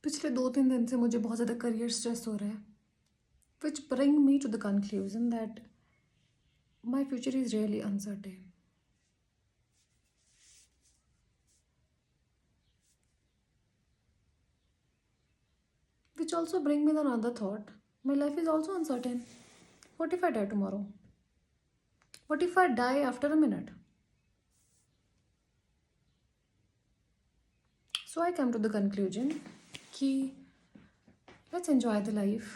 पिछले 2-3 दिन से मुझे बहुत ज़्यादा करियर स्ट्रेस हो रहा है, which bring me to the conclusion that my future is really uncertain. Which also bring me the another thought. My life is also uncertain. What if I die tomorrow? What if I die after a minute? So I come to the conclusion कि let's enjoy the life.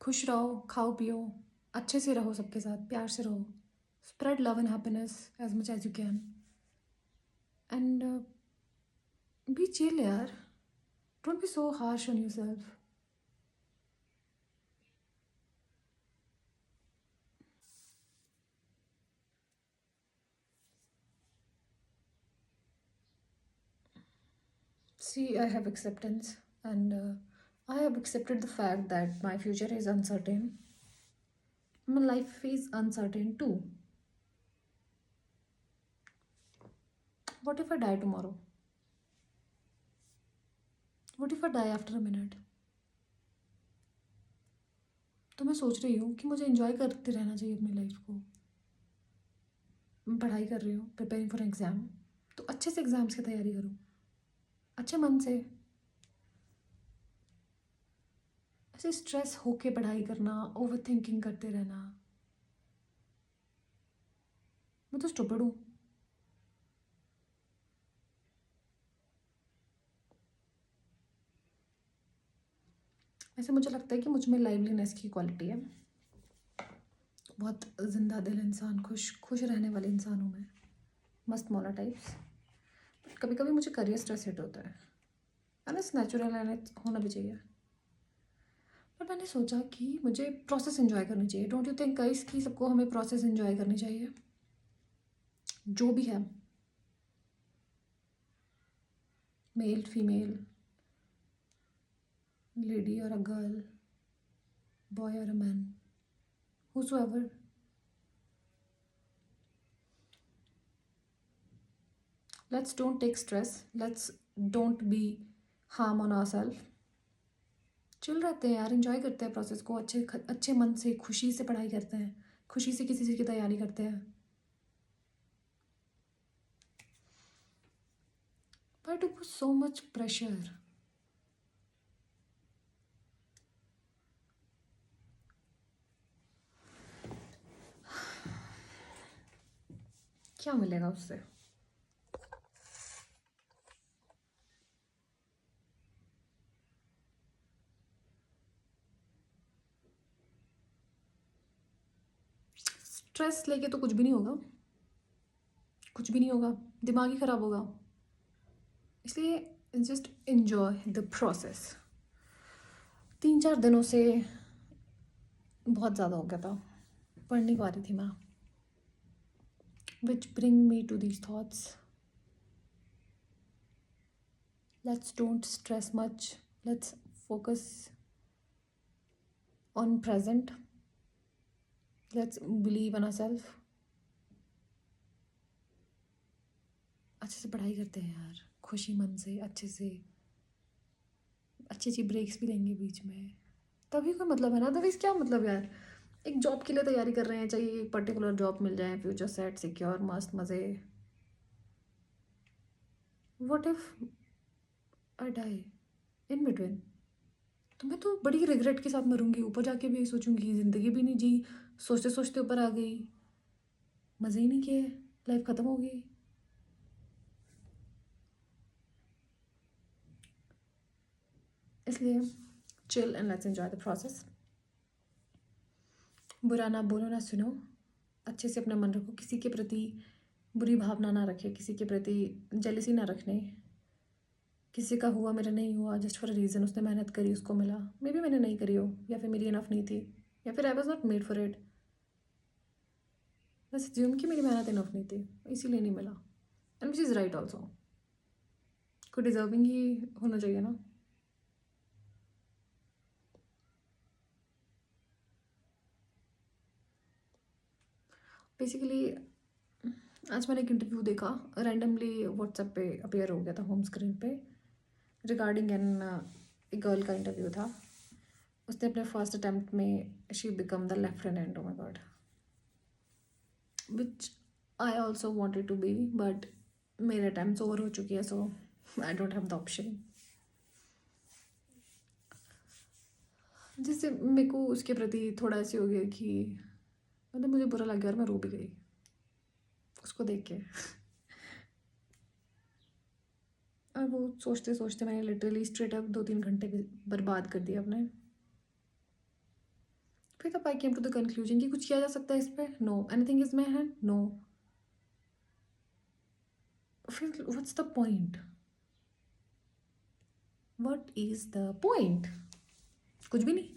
खुश रहो, खाओ पियो, अच्छे से रहो, सबके साथ प्यार से रहो. Spread love and happiness as much as you can. And be chill, यार. Don't be so harsh on yourself. See, I have acceptance, and I have accepted the fact that my future is uncertain. My life is uncertain too. What if I die tomorrow? What if I die after a minute? तो मैं सोच रही हूँ कि मुझे enjoy करते रहना चाहिए अपनी लाइफ को. मैं पढ़ाई कर रही हूँ, प्रिपेयरिंग फॉर एग्ज़ाम. तो अच्छे से एग्ज़ाम्स की तैयारी करूँ, अच्छे मन से. ऐसे स्ट्रेस होके पढ़ाई करना, ओवर थिंकिंग करते रहना, मैं तो स्टूपिड हूँ. वैसे मुझे लगता है कि मुझ में लाइवलीनेस की क्वालिटी है. बहुत ज़िंदा दिल इंसान, खुश खुश रहने वाले इंसान हूँ मैं. मस्त मौला टाइप्स. कभी कभी मुझे करियर स्ट्रेस हिट होता है, एंड इट्स नेचुरल एंड होना भी चाहिए. पर मैंने सोचा कि मुझे प्रोसेस एंजॉय करनी चाहिए. डोंट यू थिंक गाइस कि सबको हमें प्रोसेस एंजॉय करनी चाहिए, जो भी है, मेल फीमेल, लेडी और अ गर्ल, बॉय और a man, whosoever. Let's don't take stress. Let's don't be harm on ourselves. Chill रहते हैं यार, इंजॉय करते हैं प्रोसेस को. अच्छे मन से, खुशी से पढ़ाई करते हैं, खुशी से किसी चीज़ की तैयारी करते हैं. Why to put so much pressure? क्या मिलेगा उससे? स्ट्रेस लेके तो कुछ भी नहीं होगा, कुछ भी नहीं होगा, दिमाग ही ख़राब होगा. इसलिए जस्ट इन्जॉय द प्रोसेस. 3-4 दिनों से बहुत ज़्यादा हो गया था, पढ़ नहीं पा रही थी मैं. Which bring me to these thoughts. Let's don't stress much. Let's focus on present. Let's believe in ourself. अच्छे से पढ़ाई करते हैं यार, खुशी मन से, अच्छे से. अच्छी अच्छी ब्रेक्स भी लेंगे बीच में, तभी कोई मतलब है ना. अदरवाइज क्या मतलब यार. एक जॉब के लिए तैयारी कर रहे हैं, चाहिए एक पर्टिकुलर जॉब मिल जाए, फ्यूचर सेट सिक्योर, मस्त मज़े. What if I die in between? तो मैं तो बड़ी रिग्रेट के साथ मरूंगी. ऊपर जाके भी यही सोचूंगी, ज़िंदगी भी नहीं जी, सोचते सोचते ऊपर आ गई, मज़े ही नहीं किए, लाइफ ख़त्म हो गई. इसलिए chill and let's enjoy the process. बुरा ना बोलो ना सुनो. अच्छे से अपना मन रखो, किसी के प्रति बुरी भावना ना रखे, किसी के प्रति जेलसी ना रखने. किसी का हुआ, मेरा नहीं हुआ, जस्ट फॉर अ रीज़न. उसने मेहनत करी, उसको मिला. मे बी मैंने नहीं करी हो, या फिर मेरी इनफ नहीं थी, या फिर I was not made for it. बस ज्यूम कि मेरी मेहनत इनफ नहीं थी, इसीलिए नहीं मिला. And which is right also. को डिजर्विंग ही होना चाहिए ना. बेसिकली आज मैंने एक इंटरव्यू देखा, रैंडमली व्हाट्सएप पे अपेयर हो गया था होम स्क्रीन पे. रिगार्डिंग एन गर्ल का इंटरव्यू था. उसने अपने फर्स्ट अटेम्प्ट में she become the lieutenant. Oh my god, which I also wanted to be, but मेरे अटेम्प्ट ओवर हो चुकी है, so I don't have the option. जिससे मेरे को उसके प्रति थोड़ा ऐसे हो गया कि मतलब मुझे बुरा लग गया और मैं रो भी गई उसको देख के. और वो सोचते सोचते मैंने लिटरली स्ट्रेट अप 2-3 घंटे बर्बाद कर दिए अपने. फिर तब I came to the conclusion कि कुछ किया जा सकता है इस पर. No. Anything is my hand. No. फिर what's the point? What is the point? कुछ भी नहीं.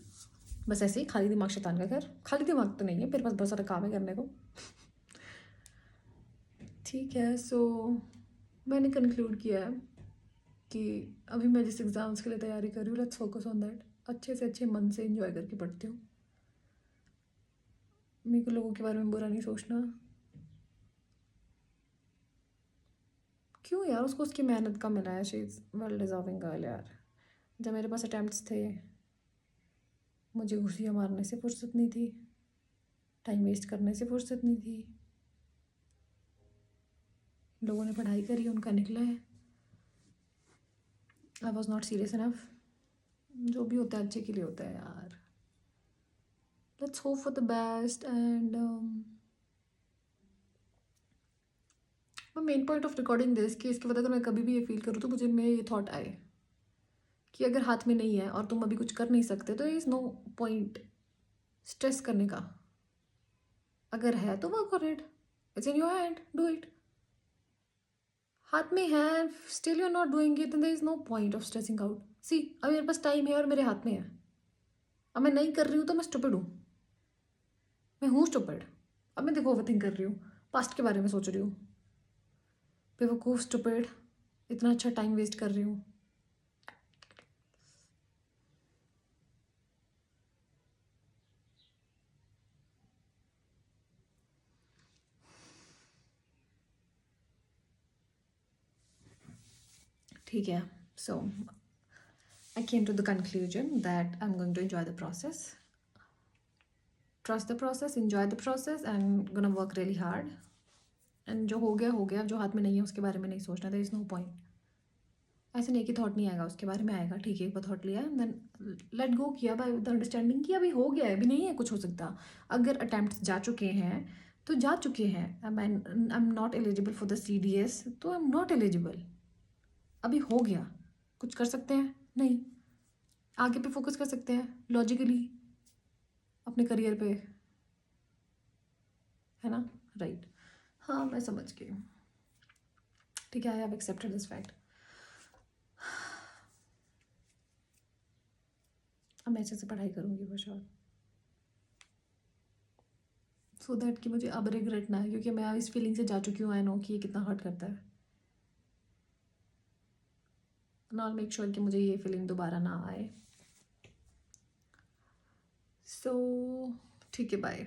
बस ऐसे ही खाली दिमाग शैतान का घर. खाली दिमाग तो नहीं है, मेरे पास बहुत सारा काम है करने को. ठीक है. सो मैंने कंक्लूड किया है कि अभी मैं जिस एग्ज़ाम्स के लिए तैयारी कर रही हूँ, लेट्स फोकस ऑन दैट. अच्छे से अच्छे मन से एंजॉय करके पढ़ती हूँ. मेरे को लोगों के बारे में बुरा नहीं सोचना. क्यों यार, उसको उसकी मेहनत का मिला है. She is well deserving girl यार. जब मेरे पास अटैम्प्ट्स थे, मुझे घुसियाँ मारने से फुर्सत नहीं थी, टाइम वेस्ट करने से फुर्सत नहीं थी. लोगों ने पढ़ाई करी, उनका निकला है. I was not serious enough. जो भी होता है अच्छे के लिए होता है यार. Let's hope for the best. And main point of recording this कि इसके बाद अगर मैं कभी भी ये फील करूँ तो मुझे में ये थॉट आए कि अगर हाथ में नहीं है और तुम अभी कुछ कर नहीं सकते तो इज़ नो पॉइंट स्ट्रेस करने का. अगर है तो work on it. It's in your hand, do it. हाथ में है, still you are not doing it, there is no point of stressing out. See, अब मेरे पास टाइम है और मेरे हाथ में है. अब मैं नहीं कर रही हूँ तो मैं स्टूपिड हूँ. मैं हूँ स्टूपिड. अब मैं देखो ओवरथिंक कर रही हूँ, पास्ट के बारे में सोच रही हूँ. बेवकूफ़, स्टूपिड. इतना अच्छा टाइम वेस्ट कर रही हूँ. ठीक है. सो I came to the conclusion that I'm going to enjoy the process. Trust the process, enjoy the process, and gonna work really hard. And जो हो गया हो गया. जो हाथ में नहीं है उसके बारे में नहीं सोचना. there is no point. ऐसे नहीं कि थॉट नहीं आएगा, उसके बारे में आएगा. ठीक है, एक बार थॉट लिया, देन लेट गो किया बाय द अंडरस्टैंडिंग कि अभी हो गया है, अभी नहीं है कुछ हो सकता. अगर अटैम्प्ट जा चुके हैं तो जा चुके हैं. I am not eligible for the CDS तो आई एम नॉट एलिजिबल. अभी हो गया. कुछ कर सकते हैं? नहीं. आगे पे फोकस कर सकते हैं लॉजिकली अपने करियर पे, है ना? राइट. हाँ, मैं समझ गई. ठीक है, I have accepted this fact. अब मैं अच्छे से पढ़ाई करूँगी फॉर श्योर, सो दैट कि मुझे अब रिग्रेट ना है, क्योंकि मैं इस फीलिंग से जा चुकी हूँ. आई नो कि ये कितना हर्ट करता है. नॉट मेक श्योर कि मुझे ये फीलिंग दोबारा ना आए. सो ठीक है, बाय.